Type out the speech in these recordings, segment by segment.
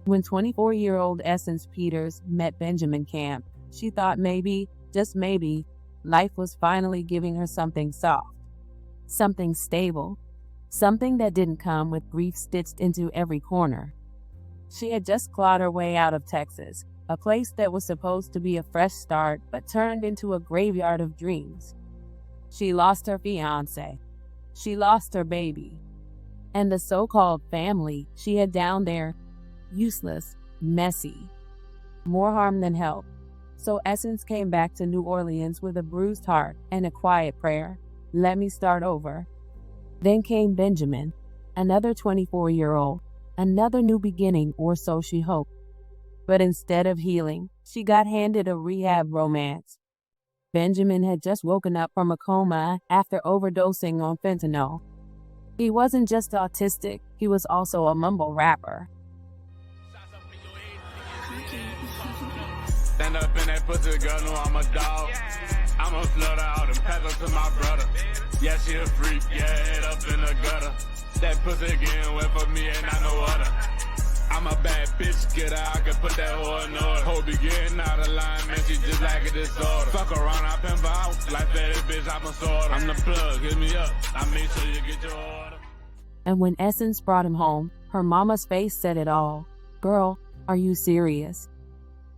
When 24-year-old Essence Peters met Benjamin Camp, she thought maybe, just maybe, life was finally giving her something soft, something stable, something that didn't come with grief stitched into every corner. She had just clawed her way out of Texas, a place that was supposed to be a fresh start but turned into a graveyard of dreams. She lost her fiancé. She lost her baby. And the so-called family she had down there, useless, messy, more harm than help. So Essence came back to New Orleans with a bruised heart and a quiet prayer. Let me start over. Then came Benjamin, another 24-year-old, another new beginning, or so she hoped. But instead of healing, she got handed a rehab romance. Benjamin had just woken up from a coma after overdosing on fentanyl. He wasn't just autistic, he was also a mumble rapper. Stand up in that pussy, girl, know I'm a dog. I'ma flood out and pass her to my brother. Yeah, she a freak, yeah, head up in the gutter. That pussy getting wet for me and I know other. I'm a bad bitch, get her, I can put that whore in order. Hope be getting out of line, man, she just like a disorder. Fuck around, I pimp out, like that bitch, I'm a sorter. I'm the plug, hit me up, I make sure you get your order. And when Essence brought him home, her mama's face said it all. Girl, are you serious?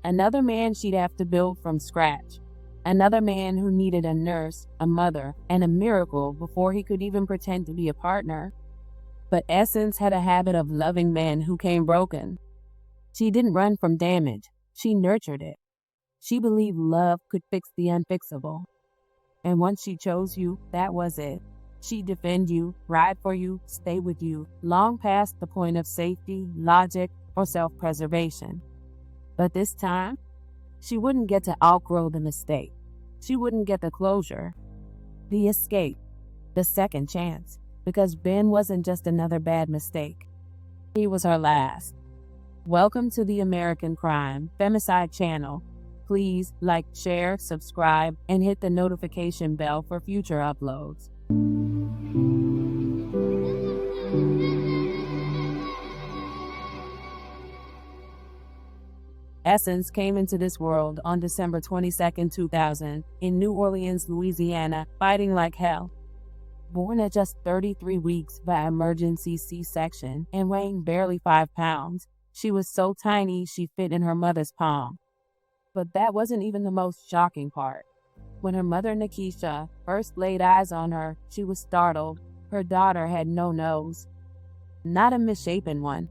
Another man she'd have to build from scratch. Another man who needed a nurse, a mother, and a miracle before he could even pretend to be a partner. But Essence had a habit of loving men who came broken. She didn't run from damage. She nurtured it. She believed love could fix the unfixable. And once she chose you, that was it. She'd defend you, ride for you, stay with you, long past the point of safety, logic, or self-preservation. But this time, she wouldn't get to outgrow the mistake. She wouldn't get the closure, the escape, the second chance, because Ben wasn't just another bad mistake. He was her last. Welcome to the American Crime Femicide channel. Please like, share, subscribe, and hit the notification bell for future uploads. Essence came into this world on December 22, 2000, in New Orleans, Louisiana, fighting like hell. Born at just 33 weeks by emergency C-section and weighing barely 5 pounds, she was so tiny she fit in her mother's palm. But that wasn't even the most shocking part. When her mother, Nakeshia, first laid eyes on her, she was startled. Her daughter had no nose. Not a misshapen one.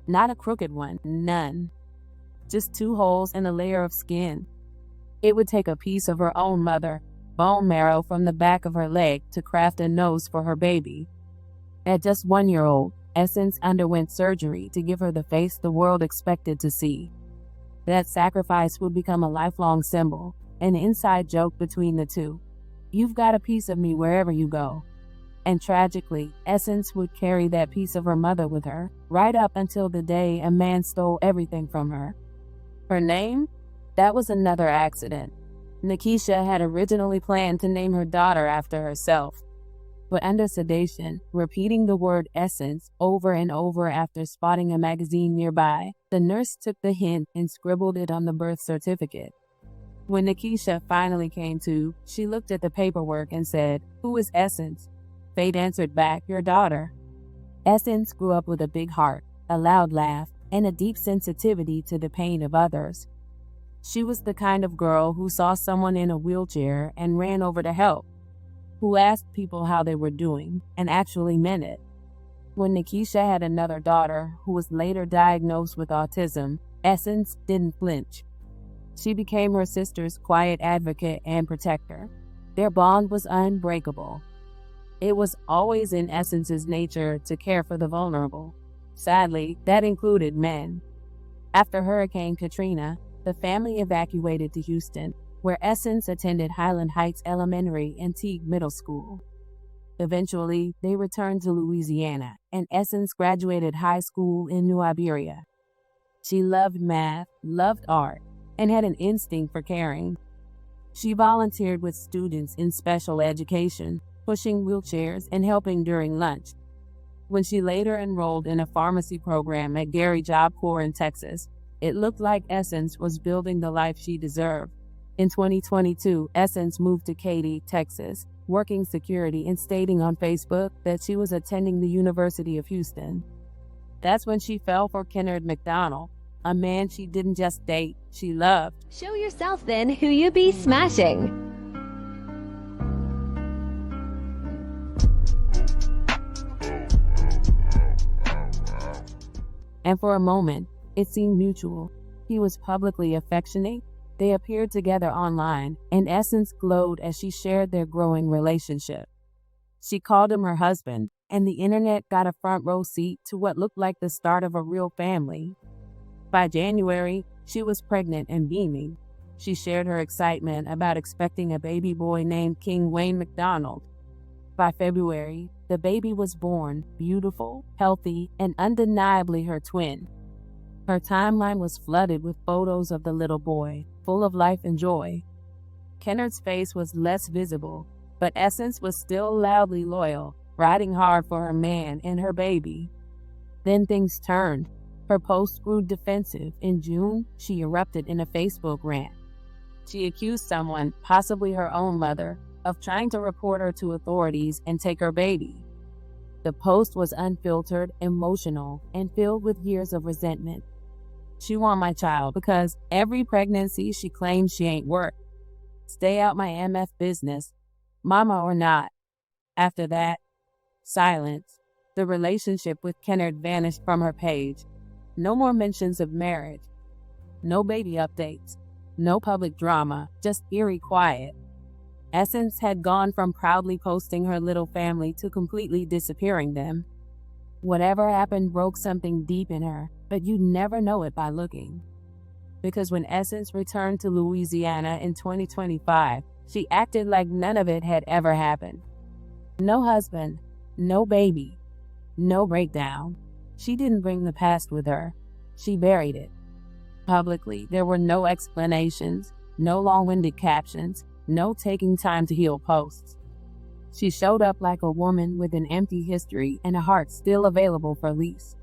Not a crooked one. None. Just 2 holes and a layer of skin. It would take a piece of her own mother, bone marrow from the back of her leg, to craft a nose for her baby. At just 1 year old, Essence underwent surgery to give her the face the world expected to see. That sacrifice would become a lifelong symbol, an inside joke between the two. You've got a piece of me wherever you go. And tragically, Essence would carry that piece of her mother with her, right up until the day a man stole everything from her. Her name? That was another accident. Nakeshia had originally planned to name her daughter after herself. But under sedation, repeating the word Essence over and over after spotting a magazine nearby, the nurse took the hint and scribbled it on the birth certificate. When Nakeshia finally came to, she looked at the paperwork and said, "Who is Essence?" Fate answered back, "Your daughter." Essence grew up with a big heart, a loud laugh, and a deep sensitivity to the pain of others. She was the kind of girl who saw someone in a wheelchair and ran over to help, who asked people how they were doing and actually meant it. When Nakeshia had another daughter who was later diagnosed with autism, Essence didn't flinch. She became her sister's quiet advocate and protector. Their bond was unbreakable. It was always in Essence's nature to care for the vulnerable. Sadly, that included men. After Hurricane Katrina, the family evacuated to Houston, where Essence attended Highland Heights Elementary and Teague Middle School. Eventually, they returned to Louisiana, and Essence graduated high school in New Iberia. She loved math, loved art, and had an instinct for caring. She volunteered with students in special education, pushing wheelchairs and helping during lunch. When she later enrolled in a pharmacy program at Gary Job Corps in Texas, it looked like Essence was building the life she deserved. In 2022, Essence moved to Katy, Texas, working security and stating on Facebook that she was attending the University of Houston. That's when she fell for Kenard McDonald, a man she didn't just date, she loved. Show yourself then who you be smashing. And for a moment, it seemed mutual. He was publicly affectionate. They appeared together online, and Essence glowed as she shared their growing relationship. She called him her husband, and the internet got a front row seat to what looked like the start of a real family. By January, she was pregnant and beaming. She shared her excitement about expecting a baby boy named King Wayne McDonald. By February, the baby was born, beautiful, healthy, and undeniably her twin. Her timeline was flooded with photos of the little boy, full of life and joy. Kenard's face was less visible, but Essence was still loudly loyal, riding hard for her man and her baby. Then things turned. Her posts grew defensive. In June, she erupted in a Facebook rant. She accused someone, possibly her own mother, of trying to report her to authorities and take her baby. The post was unfiltered, emotional, and filled with years of resentment. She want my child because every pregnancy she claims she ain't worth. Stay out my MF business, mama or not. After that, silence. The relationship with Kenard vanished from her page. No more mentions of marriage. No baby updates. No public drama, just eerie quiet. Essence had gone from proudly posting her little family to completely disappearing them. Whatever happened broke something deep in her, but you'd never know it by looking. Because when Essence returned to Louisiana in 2025, she acted like none of it had ever happened. No husband, no baby, no breakdown. She didn't bring the past with her. She buried it. Publicly, there were no explanations, no long-winded captions, no taking time to heal posts. She showed up like a woman with an empty history and a heart still available for lease.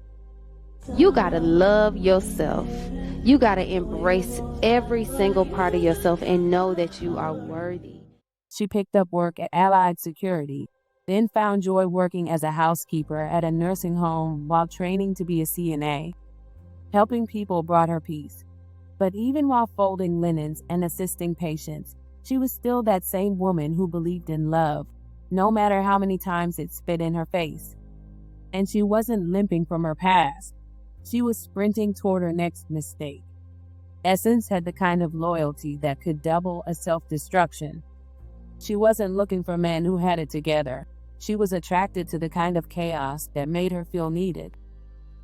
You gotta love yourself. You gotta embrace every single part of yourself and know that you are worthy. She picked up work at Allied Security, then found joy working as a housekeeper at a nursing home while training to be a CNA. Helping people brought her peace. But even while folding linens and assisting patients, she was still that same woman who believed in love, no matter how many times it spit in her face. And she wasn't limping from her past. She was sprinting toward her next mistake. Essence had the kind of loyalty that could double a self-destruction. She wasn't looking for men who had it together. She was attracted to the kind of chaos that made her feel needed.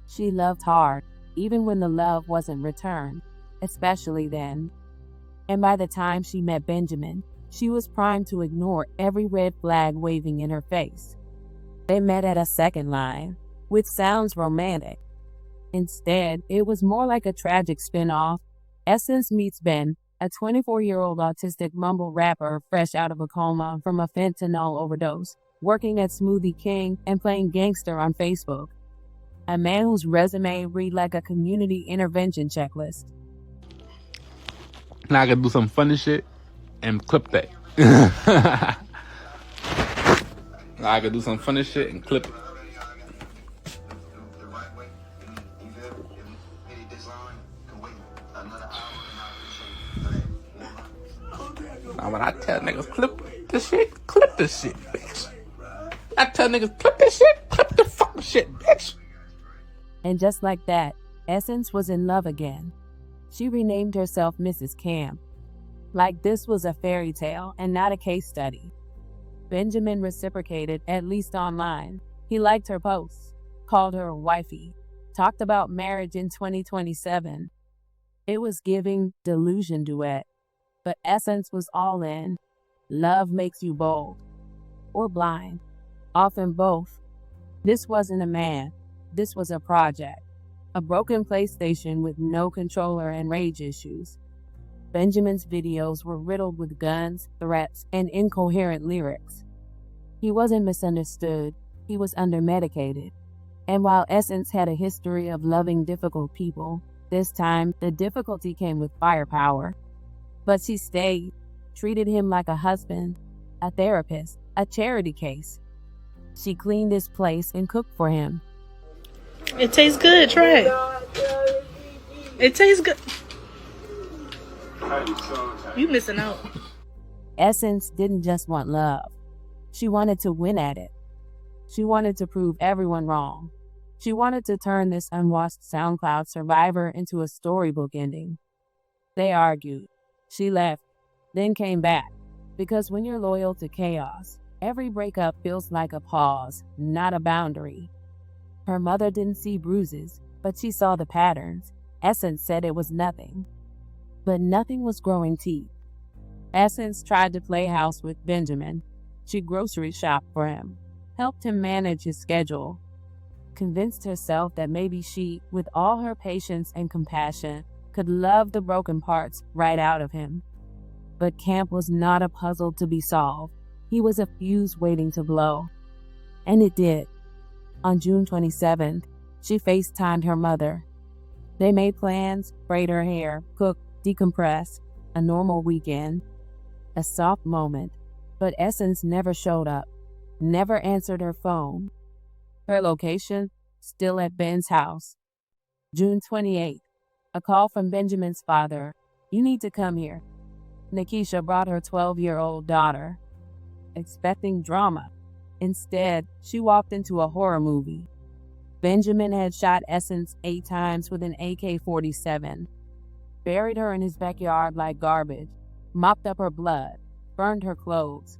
She loved hard, even when the love wasn't returned, especially then. And by the time she met Benjamin, she was primed to ignore every red flag waving in her face. They met at a second line, which sounds romantic. Instead, it was more like a tragic spin-off. Essence meets Ben, a 24-year-old autistic mumble rapper fresh out of a coma from a fentanyl overdose, working at Smoothie King and playing gangster on Facebook. A man whose resume read like a community intervention checklist. Now I can do some funny shit and clip that. Now I can do some funny shit and clip it. Now when I tell niggas clip this shit, bitch. I tell niggas clip this shit, clip the fucking shit, bitch. And just like that, Essence was in love again. She renamed herself Mrs. Camp. Like this was a fairy tale and not a case study. Benjamin reciprocated, at least online. He liked her posts, called her a wifey, talked about marriage in 2027. It was giving delusion duet. But Essence was all in. Love makes you bold. Or blind. Often both. This wasn't a man. This was a project. A broken PlayStation with no controller and rage issues. Benjamin's videos were riddled with guns, threats, and incoherent lyrics. He wasn't misunderstood, he was undermedicated. And while Essence had a history of loving difficult people, this time the difficulty came with firepower. But she stayed, treated him like a husband, a therapist, a charity case. She cleaned his place and cooked for him. It tastes good, try it. It tastes good. You missing out. Essence didn't just want love. She wanted to win at it. She wanted to prove everyone wrong. She wanted to turn this unwashed SoundCloud survivor into a storybook ending. They argued. She left, then came back. Because when you're loyal to chaos, every breakup feels like a pause, not a boundary. Her mother didn't see bruises, but she saw the patterns. Essence said it was nothing. But nothing was growing teeth. Essence tried to play house with Benjamin. She grocery shopped for him, helped him manage his schedule, convinced herself that maybe she, with all her patience and compassion, could love the broken parts right out of him. But Camp was not a puzzle to be solved. He was a fuse waiting to blow. And it did. On June 27th, she FaceTimed her mother. They made plans, braid her hair, cooked, decompressed, a normal weekend, a soft moment. But Essence never showed up, never answered her phone. Her location, still at Ben's house. June 28th, a call from Benjamin's father. You need to come here. Nakeshia brought her 12-year-old daughter, expecting drama. Instead, she walked into a horror movie. Benjamin had shot Essence 8 times with an AK-47, buried her in his backyard like garbage, mopped up her blood, burned her clothes.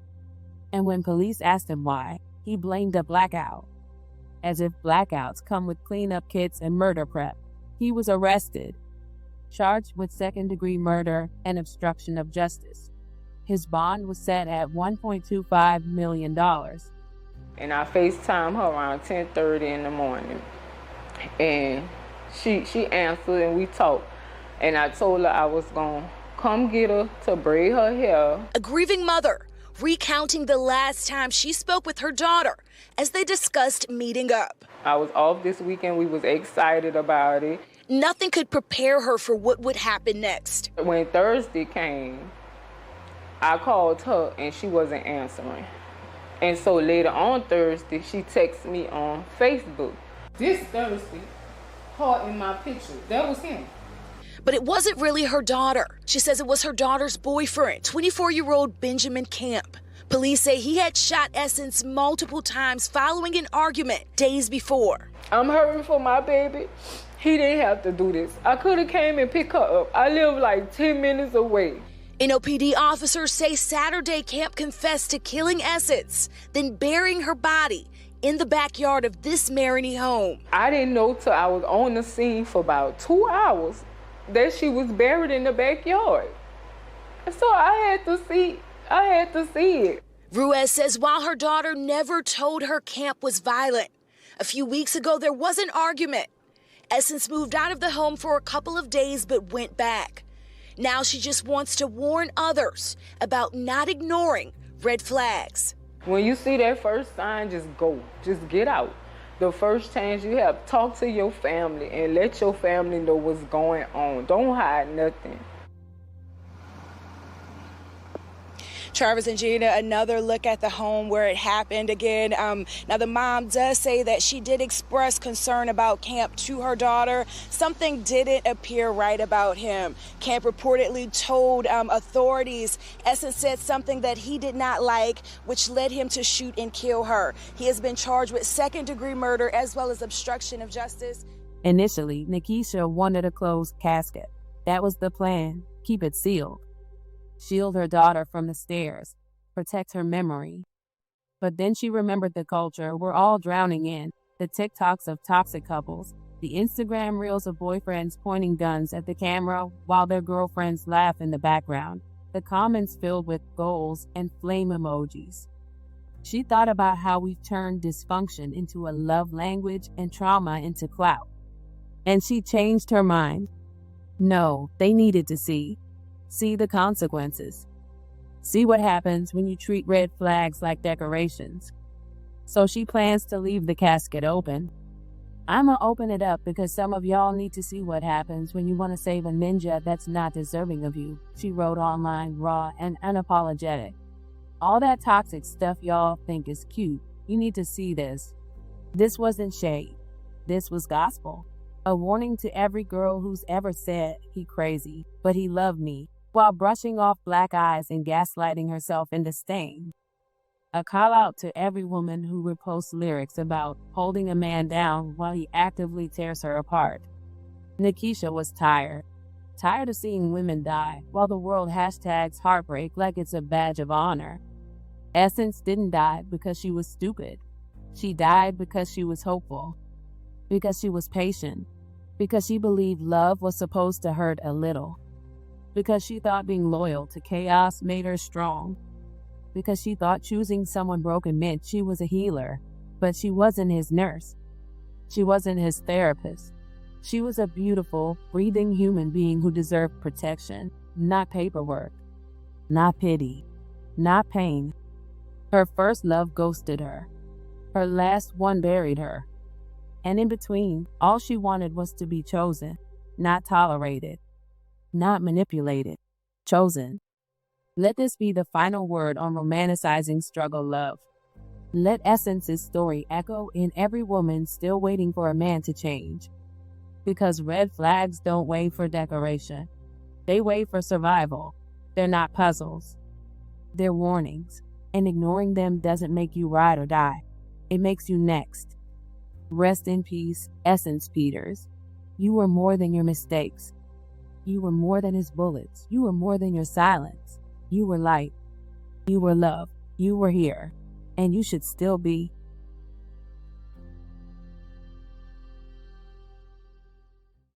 And when police asked him why, he blamed a blackout. As if blackouts come with cleanup kits and murder prep. He was arrested, charged with second-degree murder and obstruction of justice. His bond was set at $1.25 million. And I FaceTimed her around 10:30 in the morning. And she answered and we talked. And I told her I was going to come get her to braid her hair. A grieving mother recounting the last time she spoke with her daughter as they discussed meeting up. I was off this weekend. We was excited about it. Nothing could prepare her for what would happen next. When Thursday came, I called her and she wasn't answering. And so later on Thursday, she texted me on Facebook. This Thursday, her in my picture, that was him. But it wasn't really her daughter. She says it was her daughter's boyfriend, 24-year-old Benjamin Camp. Police say he had shot Essence multiple times following an argument days before. I'm hurting for my baby. He didn't have to do this. I could have came and picked her up. I live like 10 minutes away. NOPD officers say Saturday Camp confessed to killing Essence, then burying her body in the backyard of this Marigny home. I didn't know till I was on the scene for about 2 hours that she was buried in the backyard. So I had to see it. Ruiz says while her daughter never told her Camp was violent, a few weeks ago there was an argument. Essence moved out of the home for a couple of days but went back. Now she just wants to warn others about not ignoring red flags. When you see that first sign, just go. Just get out. The first chance you have, talk to your family and let your family know what's going on. Don't hide nothing. Travis and Gina, another look at the home where it happened again. Now, the mom does say that she did express concern about Camp to her daughter. Something didn't appear right about him. Camp reportedly told authorities Essence said something that he did not like, which led him to shoot and kill her. He has been charged with second-degree murder as well as obstruction of justice. Initially, Nakeshia wanted a closed casket. That was the plan. Keep it sealed. Shield her daughter from the stairs, protect her memory. But then she remembered the culture we're all drowning in, the TikToks of toxic couples, the Instagram reels of boyfriends pointing guns at the camera while their girlfriends laugh in the background, the comments filled with goals and flame emojis. She thought about how we've turned dysfunction into a love language and trauma into clout. And she changed her mind. No, they needed to see the consequences. See what happens when you treat red flags like decorations. So she plans to leave the casket open. I'ma open it up because some of y'all need to see what happens when you want to save a ninja that's not deserving of you, she wrote online, raw and unapologetic. All that toxic stuff y'all think is cute. You need to see this. This wasn't shade. This was gospel. A warning to every girl who's ever said he crazy, but he loved me, while brushing off black eyes and gaslighting herself into staying. A call out to every woman who reposts lyrics about holding a man down while he actively tears her apart. Nakeshia was tired of seeing women die while the world hashtags heartbreak like it's a badge of honor. Essence didn't die because she was stupid. She died because she was hopeful, because she was patient, because she believed love was supposed to hurt a little, because she thought being loyal to chaos made her strong, because she thought choosing someone broken meant she was a healer, but she wasn't his nurse. She wasn't his therapist. She was a beautiful, breathing human being who deserved protection, not paperwork, not pity, not pain. Her first love ghosted her. Her last one buried her. And in between, all she wanted was to be chosen, not tolerated, not manipulated, chosen. Let this be the final word on romanticizing struggle love. Let Essence's story echo in every woman still waiting for a man to change. Because red flags don't wait for decoration. They wait for survival. They're not puzzles. They're warnings. And ignoring them doesn't make you ride or die. It makes you next. Rest in peace, Essence Peters. You were more than your mistakes. You were more than his bullets. You were more than your silence. You were light. You were love. You were here. And you should still be.